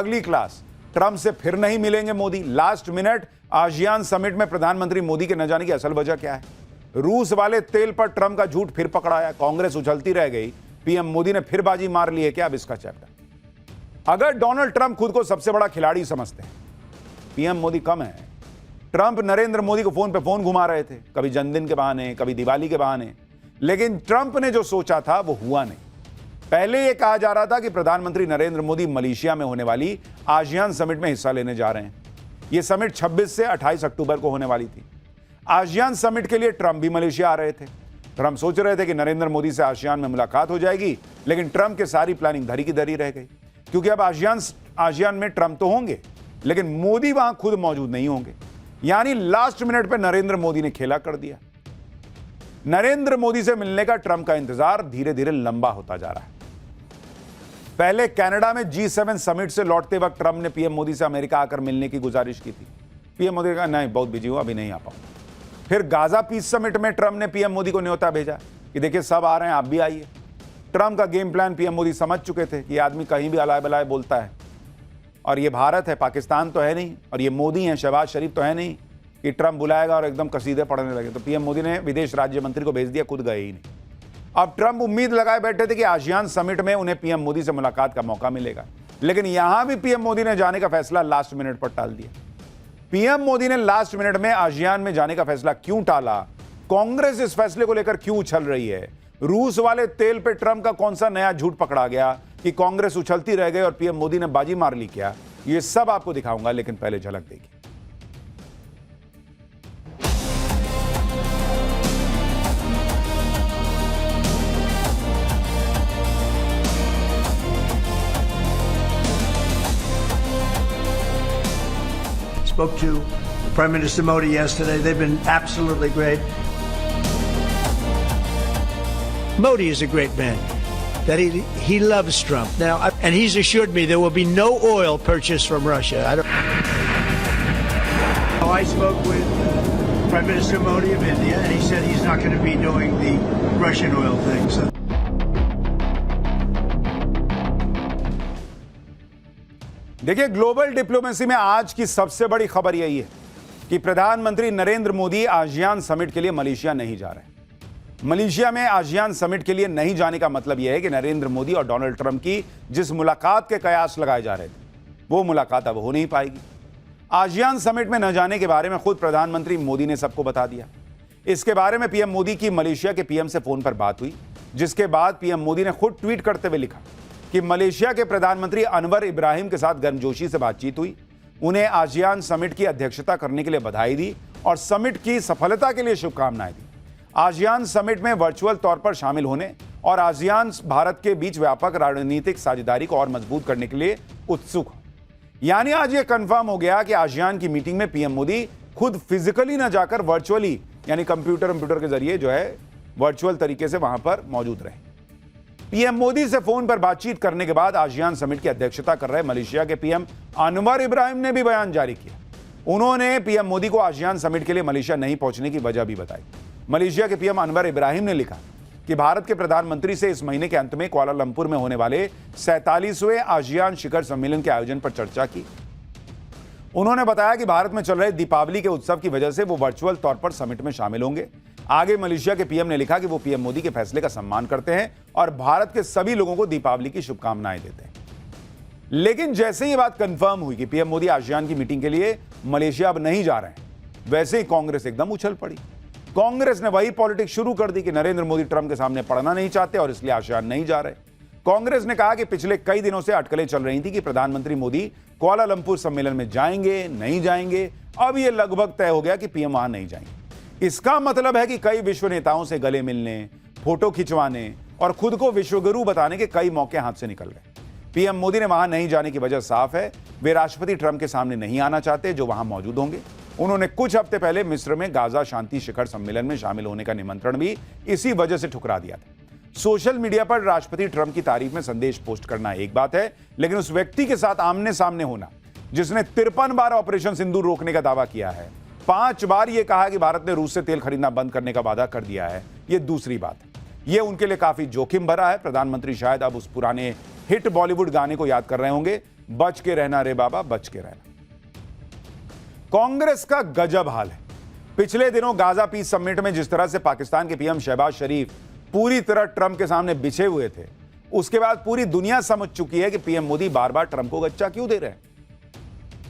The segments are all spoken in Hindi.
अगली क्लास। ट्रंप से फिर नहीं मिलेंगे Modi. Last minute ASEAN summit में प्रधानमंत्री मोदी के न जाने की असल वजह क्या है? रूस वाले तेल पर ट्रंप का झूठ फिर पकड़ाया, कांग्रेस उछलती रह गई, पीएम मोदी ने फिर बाजी मार ली है क्या? अब इसका चैप्टर। अगर डोनाल्ड ट्रंप खुद को सबसे बड़ा खिलाड़ी समझते हैं, पीएम मोदी कम है। ट्रंप नरेंद्र मोदी को फोन पे फोन घुमा रहे थे, कभी जन्मदिन के बहाने, कभी दिवाली के बहाने, लेकिन ट्रंप ने जो सोचा था वो हुआ नहीं। पहले यह कहा जा रहा था कि प्रधानमंत्री नरेंद्र मोदी मलेशिया में होने वाली आसियान समिट में हिस्सा लेने जा रहे हैं। यह समिट 26 से 28 अक्टूबर को होने वाली थी। आसियान समिट के लिए ट्रंप भी मलेशिया आ रहे थे। ट्रंप सोच रहे थे कि नरेंद्र मोदी से आसियान में मुलाकात हो जाएगी, लेकिन ट्रंप की सारी प्लानिंग धरी की धरी रह गई, क्योंकि अब आसियान में ट्रंप तो होंगे, लेकिन मोदी वहां खुद मौजूद नहीं होंगे। यानी लास्ट मिनट पे नरेंद्र मोदी ने खेला कर दिया। नरेंद्र मोदी से मिलने का ट्रंप का इंतजार धीरे धीरे लंबा होता जा रहा है। पहले कनाडा में G7 समिट से लौटते वक्त ट्रंप ने पीएम मोदी से अमेरिका आकर मिलने की गुजारिश की थी। पीएम मोदी ने कहा नहीं, बहुत बिजी हूं, अभी नहीं आ पाऊंगा। फिर गाजा पीस समिट में ट्रंप ने पीएम मोदी को न्योता भेजा कि देखिए सब आ रहे हैं, आप भी आइए। ट्रंप का गेम प्लान पीएम मोदी समझ चुके थे कि आदमी कहीं भी अलाय बलाय बोलता है, और ये भारत है, पाकिस्तान तो है नहीं, और ये मोदी है, शहबाज शरीफ तो है नहीं कि ट्रंप बुलाएगा और एकदम कसीदे पढ़ने लगे। तो पीएम मोदी ने विदेश राज्य मंत्री को भेज दिया, खुद गए ही नहीं। अब ट्रंप उम्मीद लगाए बैठे थे कि आसियान समिट में उन्हें पीएम मोदी से मुलाकात का मौका मिलेगा, लेकिन यहां भी पीएम मोदी ने जाने का फैसला लास्ट मिनट पर टाल दिया। पीएम मोदी ने लास्ट मिनट में आसियान में जाने का फैसला क्यों टाला? कांग्रेस इस फैसले को लेकर क्यों उछल रही है? रूस वाले तेल पे ट्रंप का कौन सा नया झूठ पकड़ा गया कि कांग्रेस उछलती रह गई और पीएम मोदी ने बाजी मार ली क्या? ये सब आपको दिखाऊंगा, लेकिन पहले झलक देखिए। Spoke to Prime Minister Modi yesterday. They've been absolutely great. Modi is a great man. That he loves Trump now, and he's assured me there will be no oil purchased from Russia. I spoke with Prime Minister Modi of India, and he said he's not going to be doing the Russian oil thing. So. देखिए, ग्लोबल डिप्लोमेसी में आज की सबसे बड़ी खबर यही है कि प्रधानमंत्री नरेंद्र मोदी आसियान समिट के लिए मलेशिया नहीं जा रहे। मलेशिया में आसियान समिट के लिए नहीं जाने का मतलब यह है कि नरेंद्र मोदी और डोनाल्ड ट्रंप की जिस मुलाकात के कयास लगाए जा रहे थे, वो मुलाकात अब हो नहीं पाएगी। आसियान समिट में न जाने के बारे में खुद प्रधानमंत्री मोदी ने सबको बता दिया। इसके बारे में पीएम मोदी की मलेशिया के पीएम से फोन पर बात हुई, जिसके बाद पीएम मोदी ने खुद ट्वीट करते हुए लिखा कि मलेशिया के प्रधानमंत्री अनवर इब्राहिम के साथ गर्मजोशी से बातचीत हुई, उन्हें आसियान समिट की अध्यक्षता करने के लिए बधाई दी और समिट की सफलता के लिए शुभकामनाएं दी। आसियान समिट में वर्चुअल तौर पर शामिल होने और आसियान भारत के बीच व्यापक रणनीतिक साझेदारी को और मजबूत करने के लिए उत्सुक हो। यानी आज यह कंफर्म हो गया कि आसियान की मीटिंग में पीएम मोदी खुद फिजिकली न जाकर वर्चुअली, यानी कंप्यूटर के जरिए जो है वर्चुअल तरीके से वहां पर मौजूद रहे। पीएम मोदी से फोन पर बातचीत करने के बाद आसियान समिट की अध्यक्षता कर रहे मलेशिया के पीएम अनवर इब्राहिम ने भी बयान जारी किया। उन्होंने पीएम मोदी को आसियान समिट के लिए मलेशिया नहीं पहुंचने की वजह भी बताई। मलेशिया के पीएम अनवर इब्राहिम ने लिखा कि भारत के प्रधानमंत्री से इस महीने के अंत में कुआलालंपुर में होने वाले 47वें आसियान शिखर सम्मेलन के आयोजन पर चर्चा की। उन्होंने बताया कि भारत में चल रहे दीपावली के उत्सव की वजह से वो वर्चुअल तौर पर समिट में शामिल होंगे। आगे मलेशिया के पीएम ने लिखा कि वो पीएम मोदी के फैसले का सम्मान करते हैं और भारत के सभी लोगों को दीपावली की शुभकामनाएं देते हैं। लेकिन जैसे ही बात कंफर्म हुई कि पीएम मोदी आसियान की मीटिंग के लिए मलेशिया अब नहीं जा रहे हैं, वैसे ही कांग्रेस एकदम उछल पड़ी। कांग्रेस ने वही पॉलिटिक्स शुरू कर दी कि नरेंद्र मोदी ट्रंप के सामने पड़ना नहीं चाहते और इसलिए आसियान नहीं जा रहे। कांग्रेस ने कहा कि पिछले कई दिनों से अटकलें चल रही थी कि प्रधानमंत्री मोदी कुआलालंपुर सम्मेलन में जाएंगे नहीं जाएंगे। अब यह लगभग तय हो गया कि पीएम वहां नहीं जाएंगे। इसका मतलब है कि कई विश्व नेताओं से गले मिलने, फोटो खिंचवाने और खुद को विश्वगुरु बताने के कई मौके हाथ से निकल गए। पीएम मोदी ने वहां नहीं जाने की वजह साफ है, वे राष्ट्रपति ट्रंप के सामने नहीं आना चाहते जो वहां मौजूद होंगे। उन्होंने कुछ हफ्ते पहले मिस्र में गाजा शांति शिखर सम्मेलन में शामिल होने का निमंत्रण भी इसी वजह से ठुकरा दिया था। सोशल मीडिया पर राष्ट्रपति ट्रंप की तारीफ में संदेश पोस्ट करना एक बात है, लेकिन उस व्यक्ति के साथ आमने सामने होना जिसने 53 बार ऑपरेशन सिंदूर रोकने का दावा किया है, 5 बार यह कहा कि भारत ने रूस से तेल खरीदना बंद करने का वादा कर दिया है, यह दूसरी बात है। यह उनके लिए काफी जोखिम भरा है। प्रधानमंत्री शायद अब उस पुराने हिट बॉलीवुड गाने को याद कर रहे होंगे बच के रहना रे बाबा, बच के रहना। कांग्रेस का गजब हाल है। पिछले दिनों गाजा पीस समिट में जिस तरह से पाकिस्तान के पीएम शहबाज शरीफ पूरी तरह ट्रंप के सामने बिछे हुए थे, उसके बाद पूरी दुनिया समझ चुकी है कि पीएम मोदी बार बार ट्रंप को गच्चा क्यों दे रहे हैं।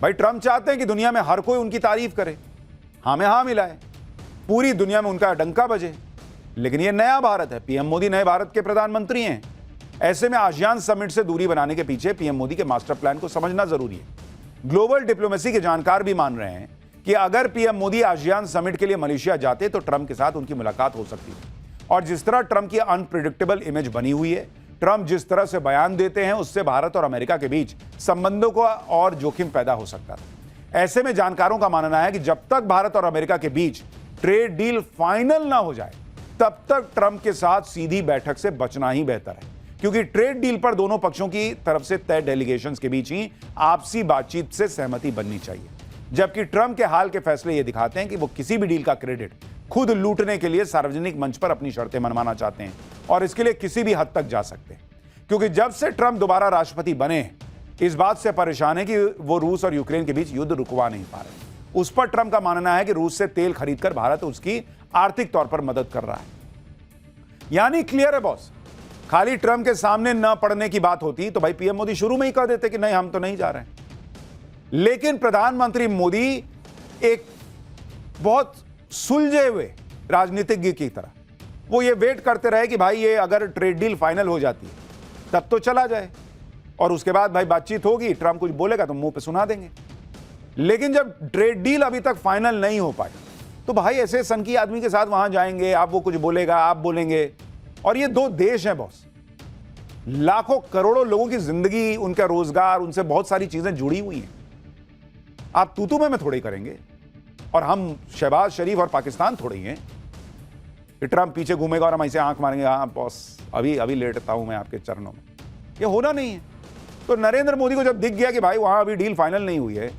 भाई ट्रंप चाहते हैं कि दुनिया में हर कोई उनकी तारीफ करे, हाँ में हाँ मिलाए, पूरी दुनिया में उनका डंका बजे। लेकिन यह नया भारत है, पीएम मोदी नए भारत के प्रधानमंत्री हैं। ऐसे में आसियान समिट से दूरी बनाने के पीछे पीएम मोदी के मास्टर प्लान को समझना जरूरी है। ग्लोबल डिप्लोमेसी के जानकार भी मान रहे हैं कि अगर पीएम मोदी आसियान समिट के लिए मलेशिया जाते तो ट्रंप के साथ उनकी मुलाकात हो सकती थी। और जिस तरह ट्रंप की अनप्रिडिक्टेबल इमेज बनी हुई है, ट्रंप जिस तरह से बयान देते हैं, उससे भारत और अमेरिका के बीच संबंधों को और जोखिम पैदा हो सकता था। ऐसे में जानकारों का मानना है कि जब तक भारत और अमेरिका के बीच ट्रेड डील फाइनल ना हो जाए, तब तक ट्रंप के साथ सीधी बैठक से बचना ही बेहतर है, क्योंकि ट्रेड डील पर दोनों पक्षों की तरफ से तय डेलीगेशंस के बीच ही आपसी बातचीत से सहमति बननी चाहिए। जबकि ट्रंप के हाल के फैसले ये दिखाते हैं कि वो किसी भी डील का क्रेडिट खुद लूटने के लिए सार्वजनिक मंच पर अपनी शर्तें मनवाना चाहते हैं, और इसके लिए किसी भी हद तक जा सकते हैं। क्योंकि जब से ट्रंप दोबारा राष्ट्रपति बने, इस बात से परेशान है कि वो रूस और यूक्रेन के बीच युद्ध रुकवा नहीं पा रहे। उस पर ट्रंप का मानना है कि रूस से तेल खरीदकर भारत उसकी आर्थिक तौर पर मदद कर रहा है। यानी क्लियर है बॉस, खाली ट्रंप के सामने न पड़ने की बात होती तो भाई पीएम मोदी शुरू में ही कह देते कि नहीं, हम तो नहीं जा रहे हैं। लेकिन प्रधानमंत्री मोदी एक बहुत सुलझे हुए राजनीतिज्ञ की तरह वो ये वेट करते रहे कि भाई ये अगर ट्रेड डील फाइनल हो जाती है तब तो चला जाए, और उसके बाद भाई बातचीत होगी, ट्रंप कुछ बोलेगा तो मुंह पे सुना देंगे। लेकिन जब ट्रेड डील अभी तक फाइनल नहीं हो पाई तो भाई ऐसे सनकी आदमी के साथ वहां जाएंगे, आप वो कुछ बोलेगा, आप बोलेंगे। और ये दो देश हैं बॉस, लाखों करोड़ों लोगों की जिंदगी, उनका रोजगार, उनसे बहुत सारी चीजें जुड़ी हुई हैं। आप तू में थोड़े ही करेंगे, और हम शहबाज शरीफ और पाकिस्तान थोड़े ही हैं कि ट्रंप पीछे घूमेगा और हम ऐसे आंख मारेंगे, हाँ बॉस अभी लेटता हूं मैं आपके चरणों में। ये होना नहीं है। तो नरेंद्र मोदी को जब दिख गया कि भाई वहां अभी डील फाइनल नहीं हुई है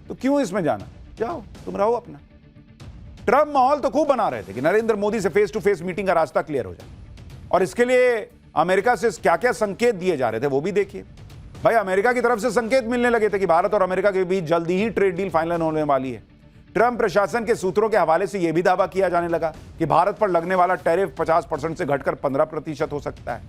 तो क्यों इसमें जाना, जाओ तुम रहो अपना। ट्रंप माहौल तो खूब बना रहे थे कि नरेंद्र मोदी से फेस टू फेस मीटिंग का रास्ता क्लियर हो जाए, और इसके लिए अमेरिका से क्या क्या संकेत दिए जा रहे थे वो भी देखिए। भाई अमेरिका की तरफ से संकेत मिलने लगे थे कि भारत और अमेरिका के बीच जल्दी ही ट्रेड डील फाइनल होने वाली है। ट्रंप प्रशासन के सूत्रों के हवाले से यह भी दावा किया जाने लगा कि भारत पर लगने वाला टैरिफ 50% से घटकर 15% हो सकता है।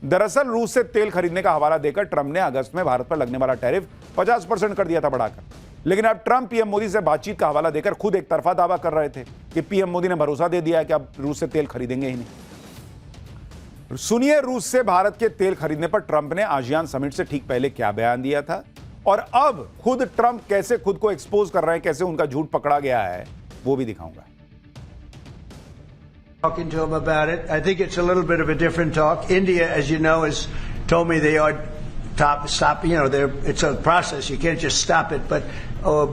दरअसल रूस से तेल खरीदने का हवाला देकर ट्रंप ने अगस्त में भारत पर लगने वाला टैरिफ 50% कर दिया था बढ़ाकर। लेकिन अब ट्रंप पीएम मोदी से बातचीत का हवाला देकर खुद एक तरफा दावा कर रहे थे कि पीएम मोदी ने भरोसा दे दिया है कि अब रूस से तेल खरीदेंगे ही नहीं। सुनिए रूस से भारत के तेल खरीदने पर ट्रंप ने आसियान समिट से ठीक पहले क्या बयान दिया था, और अब खुद ट्रंप कैसे खुद को एक्सपोज कर रहे हैं, कैसे उनका झूठ पकड़ा गया है, वो भी दिखाऊंगा। Talking to him about it. I think it's a little bit of a different talk. India, as you know, has told me they are stop. You know, it's a process. You can't just stop it. But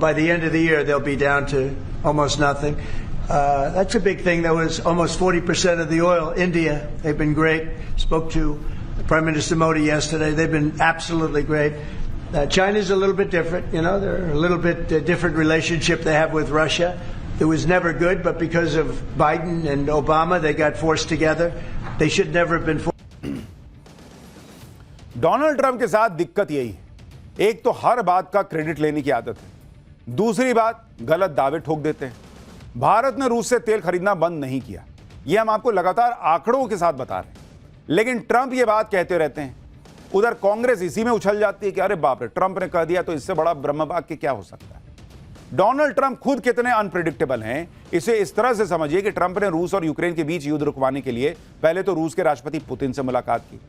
by the end of the year, they'll be down to almost nothing. That's a big thing. That was almost 40% of the oil. India, they've been great. Spoke to Prime Minister Modi yesterday. They've been absolutely great. China's a little bit different. You know, they're a little bit different relationship they have with Russia. It was never good, but because of Biden and Obama, they got forced together. They should never have been forced. Donald Trump के साथ दिक्कत यही है, एक तो हर बात का क्रेडिट लेने की आदत है, दूसरी बात गलत दावे ठोक देते हैं। भारत ने रूस से तेल खरीदना बंद नहीं किया, यह हम आपको लगातार आंकड़ों के साथ बता रहे हैं, लेकिन ट्रंप ये बात कहते रहते हैं। उधर कांग्रेस इसी में उछल जाती है कि अरे बाप रे, ट्रंप ने कह दिया तो इससे बड़ा ब्रह्मवाक्य क्या हो सकता है। डोनाल्ड ट्रंप खुद कितने अनप्रिडिक्टेबल हैं, इसे इस तरह से समझिए कि ट्रंप ने रूस और यूक्रेन के बीच युद्ध रुकवाने के लिए पहले तो रूस के राष्ट्रपति पुतिन से मुलाकात की,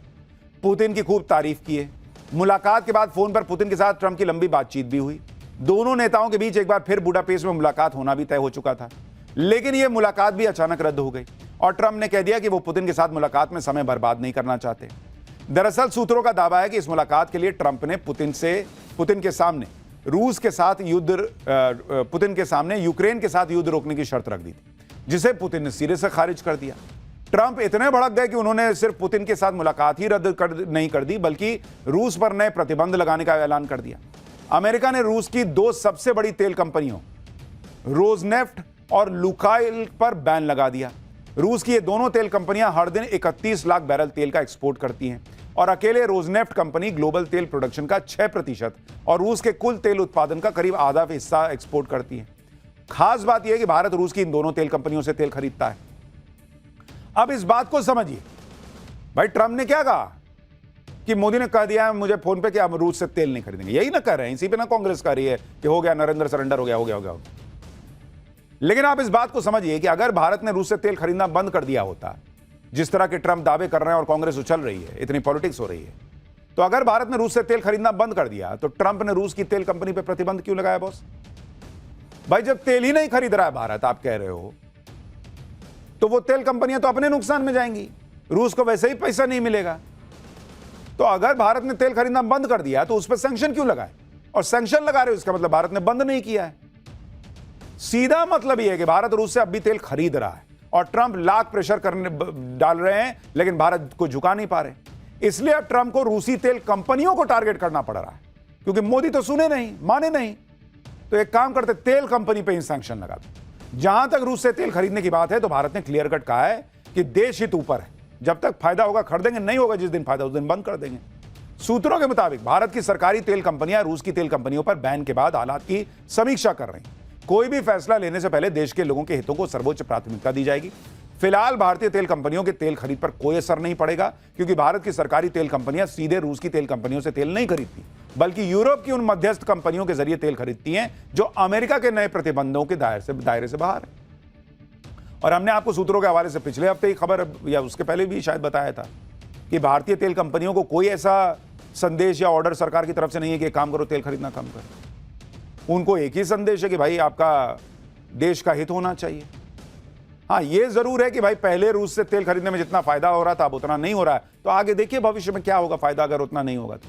पुतिन की खूब तारीफ की है। मुलाकात के बाद फोन पर पुतिन के साथ ट्रंप की लंबी बातचीत भी हुई। दोनों नेताओं के बीच एक बार फिर बुडापेस्ट में मुलाकात होना भी तय हो चुका था, लेकिन यह मुलाकात भी अचानक रद्द हो गई और ट्रंप ने कह दिया कि वो पुतिन के साथ मुलाकात में समय बर्बाद नहीं करना चाहते। दरअसल सूत्रों का दावा है कि इस मुलाकात के लिए ट्रंप ने पुतिन के सामने रूस के साथ पुतिन के सामने यूक्रेन के साथ युद्ध रोकने की शर्त रख दी थी, जिसे पुतिन ने सिरे से खारिज कर दिया। ट्रंप इतने भड़क गए कि उन्होंने सिर्फ पुतिन के साथ मुलाकात ही नहीं कर दी, बल्कि रूस पर नए प्रतिबंध लगाने का ऐलान कर दिया। अमेरिका ने रूस की दो सबसे बड़ी तेल कंपनियों रोजनेफ्ट और लुकाइल पर बैन लगा दिया। रूस की ये दोनों तेल कंपनियां हर दिन 31 लाख बैरल तेल का एक्सपोर्ट करती हैं और अकेले रोजनेफ्ट कंपनी ग्लोबल तेल प्रोडक्शन का 6% और रूस के कुल तेल उत्पादन का करीब आधा हिस्सा एक्सपोर्ट करती है। खास बात यह है कि भारत रूस की इन दोनों तेल कंपनियों से तेल खरीदता है। अब इस बात को समझिए, भाई ट्रंप ने क्या कहा कि मोदी ने कह दिया है मुझे फोन पे कि हम रूस से तेल नहीं खरीदेंगे, यही ना कर रहे हैं, इसी पे ना कांग्रेस कह रही है कि हो गया, नरेंद्र सरेंडर हो गया। लेकिन आप इस बात को समझिए कि अगर भारत ने रूस से तेल खरीदना बंद कर दिया होता, जिस तरह के ट्रंप दावे कर रहे हैं और कांग्रेस उछल रही है, इतनी पॉलिटिक्स हो रही है, तो अगर भारत ने रूस से तेल खरीदना बंद कर दिया तो ट्रंप ने रूस की तेल कंपनी पर प्रतिबंध क्यों लगाया बॉस? भाई जब तेल ही नहीं खरीद रहा है भारत, आप कह रहे हो, तो वो तेल कंपनियां तो अपने नुकसान में जाएंगी, रूस को वैसे ही पैसा नहीं मिलेगा। तो अगर भारत ने तेल खरीदना बंद कर दिया तो उस पर सैंक्शन क्यों लगाए? और सैंक्शन लगा रहे हो इसका मतलब भारत ने बंद नहीं किया है। सीधा मतलब यह है कि भारत रूस से अब भी तेल खरीद रहा है और ट्रंप लाख प्रेशर करने डाल रहे हैं, लेकिन भारत को झुका नहीं पा रहे। इसलिए अब ट्रंप को रूसी तेल कंपनियों को टारगेट करना पड़ रहा है, क्योंकि मोदी तो सुने नहीं, माने नहीं। तो एक काम करते, तेल कंपनी पे ही सैंक्शन लगा दो। जहां तक रूस से तेल खरीदने की बात है तो भारत ने क्लियर कट कहा है कि देश हित ऊपर है, जब तक फायदा होगा खरीदेंगे, नहीं होगा जिस दिन फायदा उस दिन बंद कर देंगे। सूत्रों के मुताबिक भारत की सरकारी तेल कंपनियां रूस की तेल कंपनियों पर बैन के बाद हालात की समीक्षा कर रही हैं। कोई भी फैसला लेने से पहले देश के लोगों के हितों को सर्वोच्च प्राथमिकता दी जाएगी। फिलहाल भारतीय तेल कंपनियों के तेल खरीद पर कोई असर नहीं पड़ेगा, क्योंकि भारत की सरकारी तेल कंपनियां सीधे रूस की तेल कंपनियों से तेल नहीं खरीदती, बल्कि यूरोप की उन मध्यस्थ कंपनियों के जरिए तेल खरीदती हैं जो अमेरिका के नए प्रतिबंधों के दायरे से बाहर है। और हमने आपको सूत्रों के हवाले से पिछले हफ्ते ही खबर, या उसके पहले भी शायद बताया था कि भारतीय तेल कंपनियों को कोई ऐसा संदेश या ऑर्डर सरकार की तरफ से नहीं है कि काम करो, तेल खरीदना कम करो। उनको एक ही संदेश है कि भाई आपका देश का हित होना चाहिए। हाँ, ये जरूर है कि भाई पहले रूस से तेल खरीदने में जितना फायदा हो रहा था अब उतना नहीं हो रहा है, तो आगे देखिए भविष्य में क्या होगा फायदा अगर उतना नहीं होगा तो।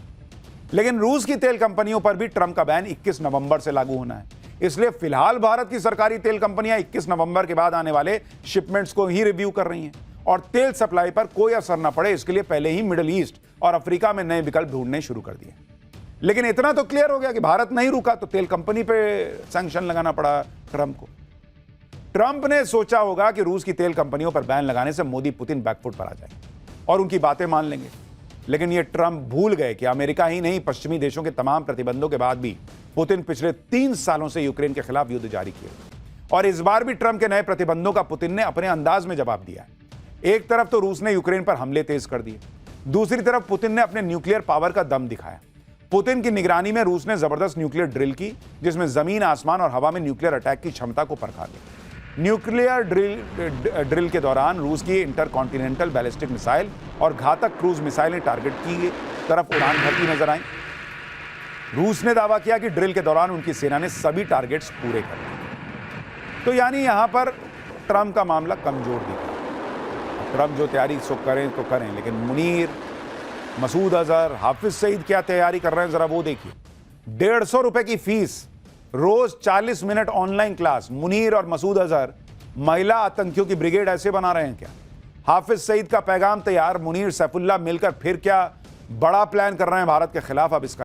लेकिन रूस की तेल कंपनियों पर भी ट्रंप का बैन 21 नवंबर से लागू होना है, इसलिए फिलहाल भारत की सरकारी तेल कंपनियां 21 नवंबर के बाद आने वाले शिपमेंट्स को ही रिव्यू कर रही हैं और तेल सप्लाई पर कोई असर न पड़े इसके लिए पहले ही मिडिल ईस्ट और अफ्रीका में नए विकल्प ढूंढने शुरू कर दिए। लेकिन इतना तो क्लियर हो गया कि भारत नहीं रुका तो तेल कंपनी पे सैंक्शन लगाना पड़ा ट्रंप को। ट्रंप ने सोचा होगा कि रूस की तेल कंपनियों पर बैन लगाने से मोदी पुतिन बैकफुट पर आ जाए और उनकी बातें मान लेंगे, लेकिन ये ट्रंप भूल गए कि अमेरिका ही नहीं पश्चिमी देशों के तमाम प्रतिबंधों के बाद भी पुतिन पिछले 3 सालों से यूक्रेन के खिलाफ युद्ध जारी किए और इस बार भी ट्रंप के नए प्रतिबंधों का पुतिन ने अपने अंदाज में जवाब दिया है। एक तरफ तो रूस ने यूक्रेन पर हमले तेज कर दिए, दूसरी तरफ पुतिन ने अपने न्यूक्लियर पावर का दम दिखाया। पुतिन की निगरानी में रूस ने जबरदस्त न्यूक्लियर ड्रिल की, जिसमें जमीन, आसमान और हवा में न्यूक्लियर अटैक की क्षमता को परखा गया। न्यूक्लियर ड्रिल के दौरान रूस की इंटरकॉन्टिनेंटल बैलिस्टिक मिसाइल और घातक क्रूज मिसाइलें टारगेट की तरफ उड़ान भरती नजर आईं। रूस ने दावा किया कि ड्रिल के दौरान उनकी सेना ने सभी टारगेट्स पूरे कर लिए। तो यानी यहां पर ट्रंप का मामला कमजोर दिखा। ट्रंप जो तैयारी सो करें तो करें, लेकिन मुनीर, मसूद अजहर, हाफिज सईद क्या तैयारी कर रहे हैं जरा वो देखिए। 150 रुपए की फीस, रोज 40 मिनट ऑनलाइन क्लास। मुनीर और मसूद अजहर महिला आतंकियों की ब्रिगेड ऐसे बना रहे हैं क्या? हाफिज सईद का पैगाम तैयार, मुनीर, सैफुल्लाह मिलकर फिर क्या बड़ा प्लान कर रहे हैं भारत के खिलाफ? अब इसका